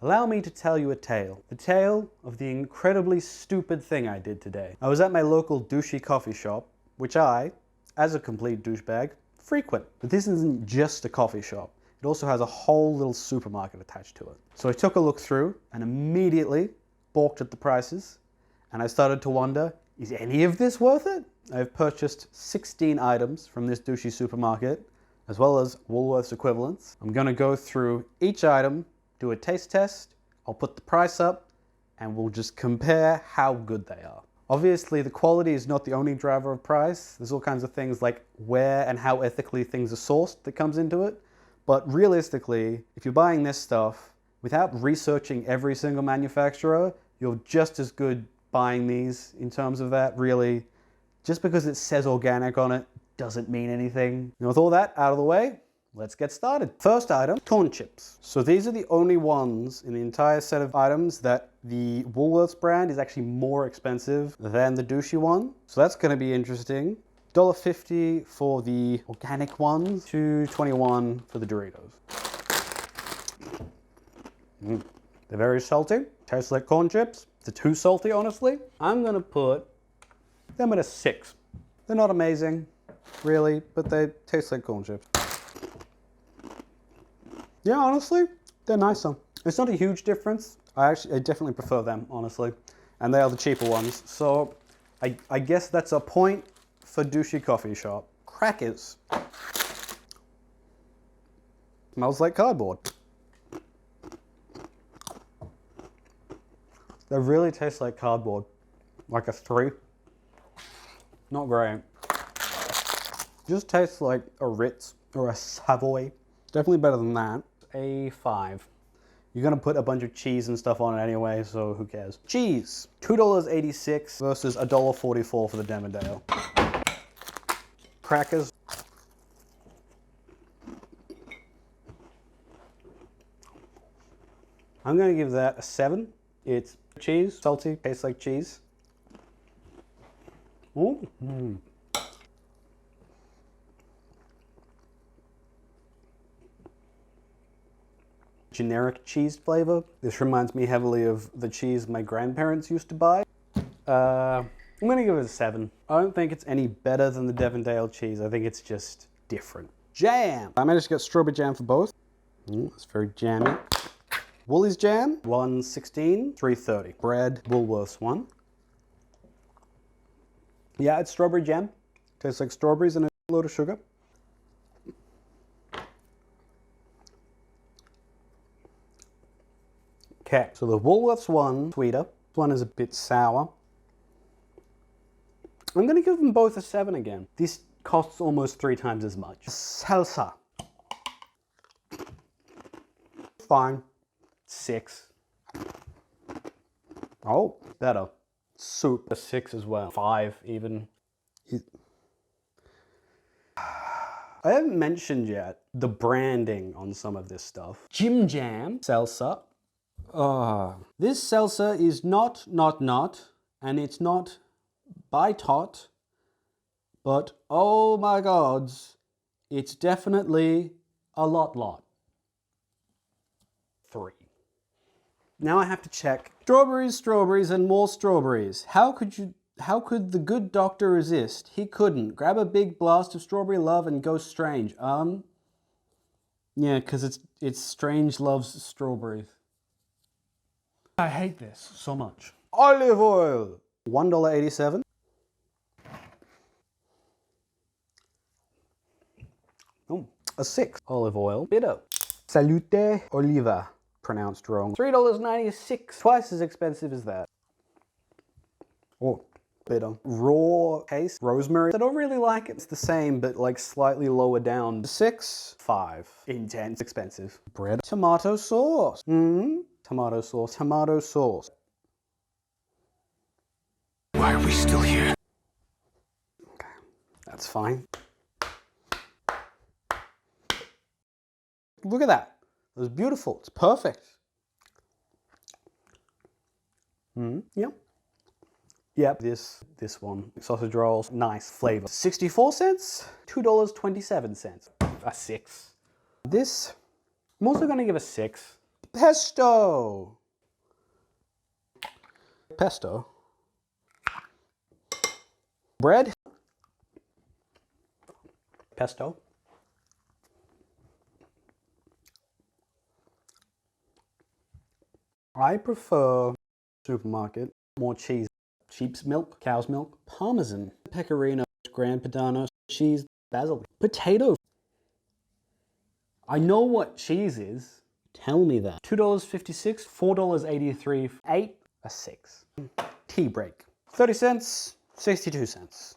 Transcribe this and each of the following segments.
allow me to tell you a tale. The tale of the incredibly stupid thing I did today. I was at my local Douchey coffee shop, which I, as a complete douchebag, frequent. But this isn't just a coffee shop. It also has a whole little supermarket attached to it. So I took a look through and immediately balked at the prices, and I started to wonder, is any of this worth it? I've purchased 16 items from this Douchey supermarket, as well as Woolworths equivalents. I'm gonna go through each item, do a taste test, I'll put the price up, and we'll just compare how good they are. Obviously, the quality is not the only driver of price. There's all kinds of things like where and how ethically things are sourced that comes into it. But realistically, if you're buying this stuff, without researching every single manufacturer, you're just as good buying these in terms of that, really. Just because it says organic on it doesn't mean anything. And with all that out of the way, let's get started. First item, corn chips. So these are the only ones in the entire set of items that the Woolworths brand is actually more expensive than the Douchey one. So that's gonna be interesting. $1.50 for the organic ones, $2.21 for the Doritos. They're very salty, tastes like corn chips. They're too salty, honestly. I'm gonna put them at a 6. They're not amazing, really, but they taste like corn chips. Yeah, honestly, they're nicer. It's not a huge difference. I definitely prefer them, honestly. And they are the cheaper ones. So I guess that's a point for Douchey Coffee Shop. Crackers. Smells like cardboard. They really taste like cardboard. Like a 3. Not great. Just tastes like a Ritz or a Savoy. Definitely better than that. A 5. You're gonna put a bunch of cheese and stuff on it anyway, so who cares? Cheese. $2.86 versus $1.44 for the Devondale. Crackers. I'm gonna give that a 7. It's cheese, salty, tastes like cheese. Ooh. Generic cheese flavor. This reminds me heavily of the cheese my grandparents used to buy. I'm gonna give it a 7. I don't think it's any better than the Devondale cheese. I think it's just different. Jam. I managed to get strawberry jam for both. It's very jammy. Woolies jam, $1.16, $3.30. Bread, Woolworths one. Yeah, it's strawberry jam. Tastes like strawberries and a load of sugar. Okay, so the Woolworths one, sweeter. This one is a bit sour. I'm gonna give them both a 7 again. This costs almost 3 times as much. Salsa. Fine. 6. Oh, better. Soup, a 6 as well. 5 even. I haven't mentioned yet the branding on some of this stuff. Jim Jam salsa. This salsa is not, and it's not by tot, but oh my gods, it's definitely a lot. 3. Now I have to check. Strawberries, and more strawberries. How could the good doctor resist? He couldn't. Grab a big blast of strawberry love and go strange. Yeah, because it's strange loves strawberries. I hate this so much. Olive oil. $1.87. Oh, a 6. Olive oil. Bitter. Salute Oliva. Pronounced wrong. $3.96. Twice as expensive as that. Oh, bitter. Raw taste. Rosemary. I don't really like it. It's the same, but like slightly lower down. 6. 5. Intense. Expensive. Bread. Tomato sauce. Tomato sauce. Tomato sauce. Why are we still here? Okay, that's fine. Look at that. It was beautiful. It's perfect. Yep. Yep. This one. Sausage rolls. Nice flavor. 64 cents. $2.27. A 6. This, I'm also going to give a 6. Pesto. Pesto. Bread. Pesto. I prefer supermarket, more cheese. Sheep's milk, cow's milk, parmesan, pecorino, Gran Padano, cheese, basil, potato. I know what cheese is. Tell me that. $2.56, $4.83, 8, a 6. Tea break. 30 cents, 62 cents.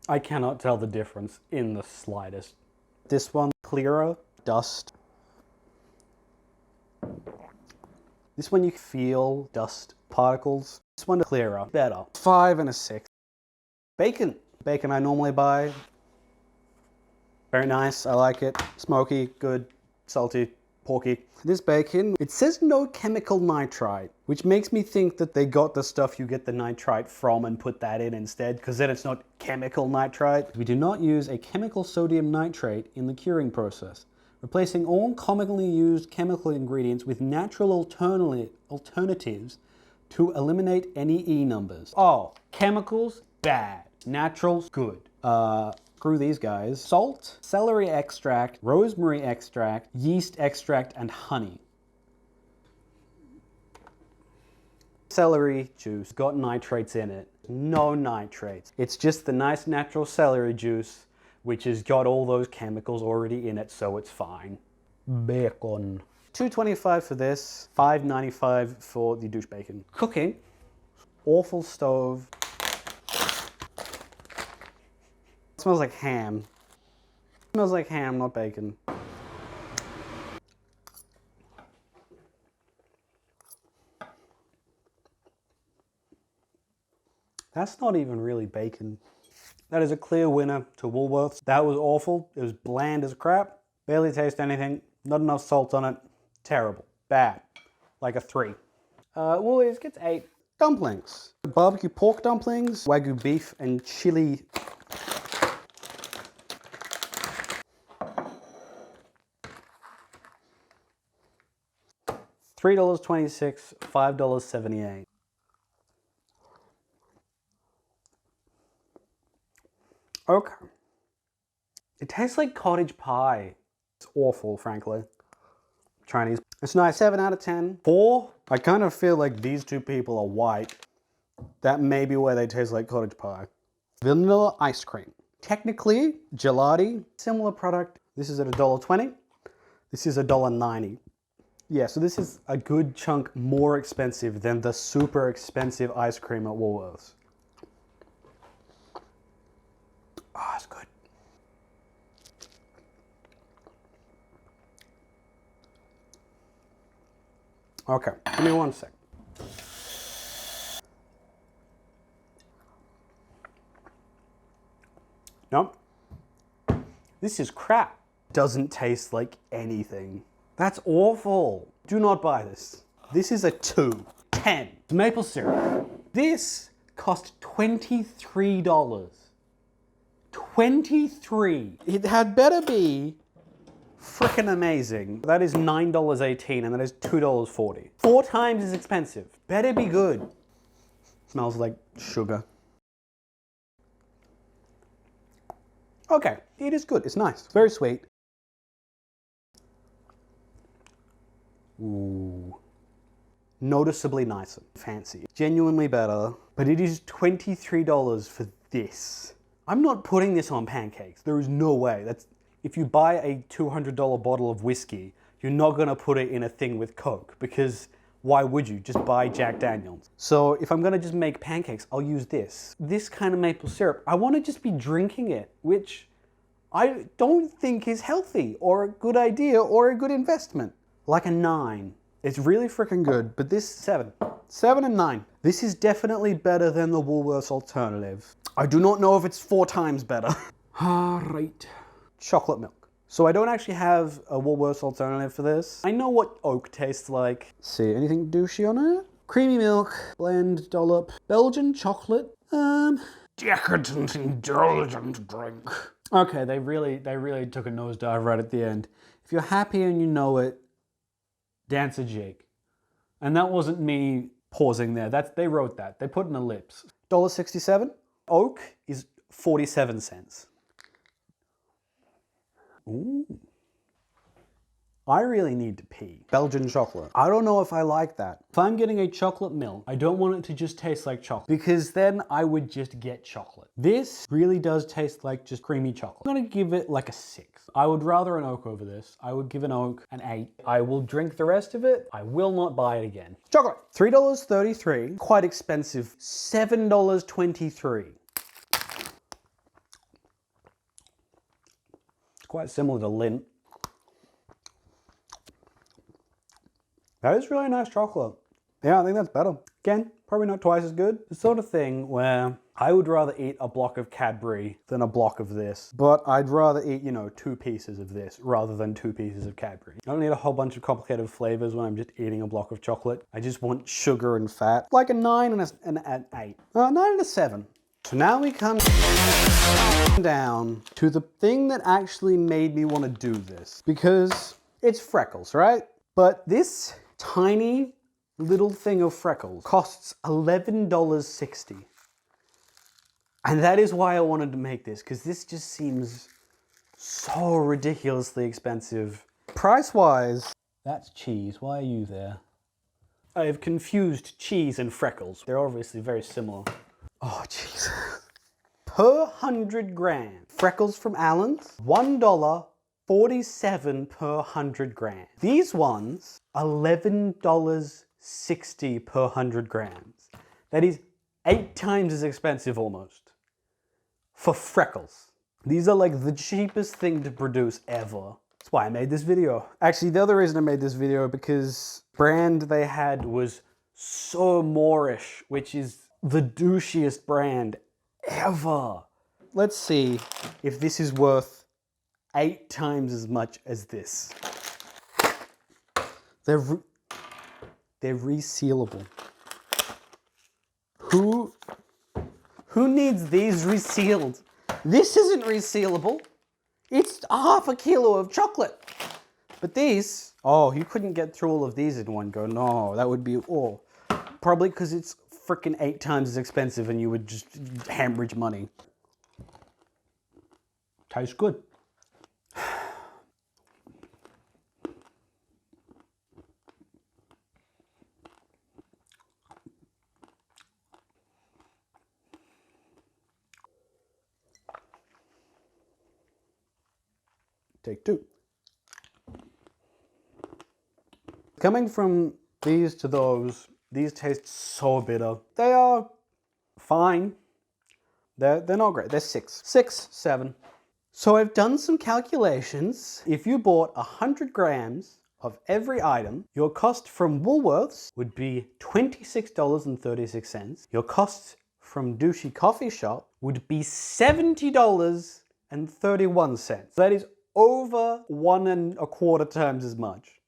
I cannot tell the difference in the slightest. This one, clearer, dust. This one you feel dust particles. This one clearer, better. 5 and a 6. Bacon. Bacon I normally buy. Very nice, I like it. Smoky, good, salty, porky. This bacon, it says no chemical nitrite, which makes me think that they got the stuff you get the nitrite from and put that in instead, because then it's not chemical nitrite. We do not use a chemical sodium nitrate in the curing process, replacing all commonly used chemical ingredients with natural alternatives to eliminate any E numbers. Oh, chemicals, bad. Naturals, good. Screw these guys. Salt, celery extract, rosemary extract, yeast extract, and honey. Celery juice got nitrates in it. No nitrates. It's just the nice natural celery juice, which has got all those chemicals already in it, so it's fine. Bacon. $2.25 for this, $5.95 for the douche bacon. Cooking. Awful stove. Smells like ham. Smells like ham, not bacon. That's not even really bacon. That is a clear winner to Woolworths. That was awful. It was bland as crap. Barely taste anything. Not enough salt on it. Terrible. Bad. Like a 3. Woolies gets 8. Dumplings. Barbecue pork dumplings, Wagyu beef, and chili. $3.26, $5.78. Okay. It tastes like cottage pie. It's awful, frankly. Chinese. It's nice. 7 out of 10. 4. I kind of feel like these two people are white. That may be why they taste like cottage pie. Vanilla ice cream. Technically, gelati, similar product. This is at $1.20. This is $1.90. Yeah, so this is a good chunk more expensive than the super expensive ice cream at Woolworths. Oh, it's good. Okay, give me 1 sec. No, this is crap. Doesn't taste like anything. That's awful. Do not buy this. This is a 2. 10. Maple syrup. This cost $23. 23. It had better be frickin' amazing. That is $9.18 and that is $2.40. 4 times as expensive. Better be good. Smells like sugar. Okay, it is good. It's nice. It's very sweet. Ooh. Noticeably nicer. Fancy. Genuinely better. But it is $23 for this. I'm not putting this on pancakes. There is no way. That's if you buy a $200 bottle of whiskey, you're not going to put it in a thing with Coke, because why would you? Just buy Jack Daniels. So if I'm going to just make pancakes, I'll use this. This kind of maple syrup. I want to just be drinking it, which I don't think is healthy or a good idea or a good investment. Like a 9. It's really freaking good, but this 7 and 9. This is definitely better than the Woolworths alternative. I do not know if it's 4 times better. Right. Chocolate milk. So I don't actually have a Woolworths alternative for this. I know what oak tastes like. Let's see, anything douchey on it? Creamy milk, blend, dollop, Belgian chocolate. Decadent, indulgent drink. Okay, they really took a nosedive right at the end. If you're happy and you know it, dance a jig. And that wasn't me pausing there. They wrote that. They put an ellipse. $1.67. Oak is 47 cents. Ooh. I really need to pee. Belgian chocolate. I don't know if I like that. If I'm getting a chocolate milk, I don't want it to just taste like chocolate, because then I would just get chocolate. This really does taste like just creamy chocolate. I'm gonna give it like a 6. I would rather an oak over this. I would give an oak an 8. I will drink the rest of it. I will not buy it again. Chocolate. $3.33. Quite expensive. $7.23. It's quite similar to Lindt. That is really nice chocolate. Yeah, I think that's better. Again, probably not twice as good. The sort of thing where I would rather eat a block of Cadbury than a block of this, but I'd rather eat, 2 pieces of this rather than 2 pieces of Cadbury. I don't need a whole bunch of complicated flavors when I'm just eating a block of chocolate. I just want sugar and fat. Like a 9 and an 8. 9 and a 7. So now we come down to the thing that actually made me want to do this, because it's freckles, right? But this tiny little thing of freckles costs $11.60. And that is why I wanted to make this, because this just seems so ridiculously expensive. Price-wise, that's cheese. Why are you there? I have confused cheese and freckles. They're obviously very similar. Oh, jeez. Per 100 grams. Freckles from Allen's, $1.47 per 100 grams. These ones, $11.60 per 100 grams. That is 8 times as expensive almost for freckles. These are like the cheapest thing to produce ever. That's why I made this video. Actually, the other reason I made this video, because the brand they had was so Moorish, which is the douchiest brand ever. Let's see if this is worth 8 times as much as this. They're resealable. Who needs these resealed? This isn't resealable. It's half a kilo of chocolate. But these, oh, you couldn't get through all of these in one go. No, that would be, oh. Probably because it's freaking 8 times as expensive and you would just hemorrhage money. Tastes good. Take 2. Coming from these to those, these taste so bitter. They are fine. They're not great. They're 6. 6, 7. So I've done some calculations. If you bought 100 grams of every item, your cost from Woolworths would be $26.36. Your cost from Douchey Coffee Shop would be $70.31. That is over 1.25 times as much.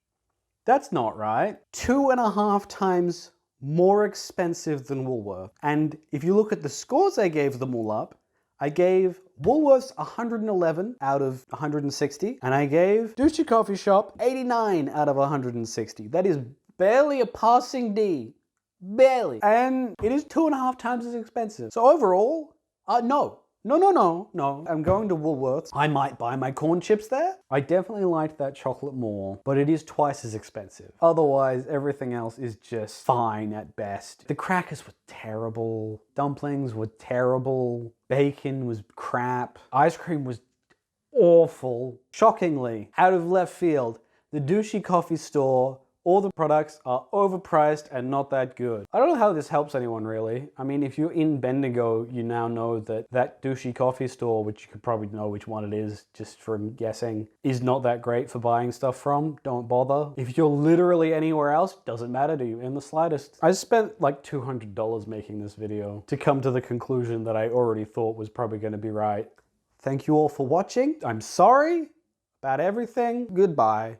That's not right. 2.5 times more expensive than Woolworths. And if you look at the scores I gave them all up, I gave Woolworths 111 out of 160, and I gave Douchey Coffee Shop 89 out of 160. That is barely a passing D. Barely. And it is 2.5 times as expensive. So overall, no. No. I'm going to Woolworths. I might buy my corn chips there. I definitely liked that chocolate more, but it is twice as expensive. Otherwise, everything else is just fine at best. The crackers were terrible. Dumplings were terrible. Bacon was crap. Ice cream was awful. Shockingly, out of left field, the Douchey coffee store All the products are overpriced and not that good. I don't know how this helps anyone really. I mean, if you're in Bendigo, you now know that that Douchey coffee store, which you could probably know which one it is just from guessing, is not that great for buying stuff from. Don't bother. If you're literally anywhere else, doesn't matter to you in the slightest. I spent like $200 making this video to come to the conclusion that I already thought was probably going to be right. Thank you all for watching. I'm sorry about everything. Goodbye.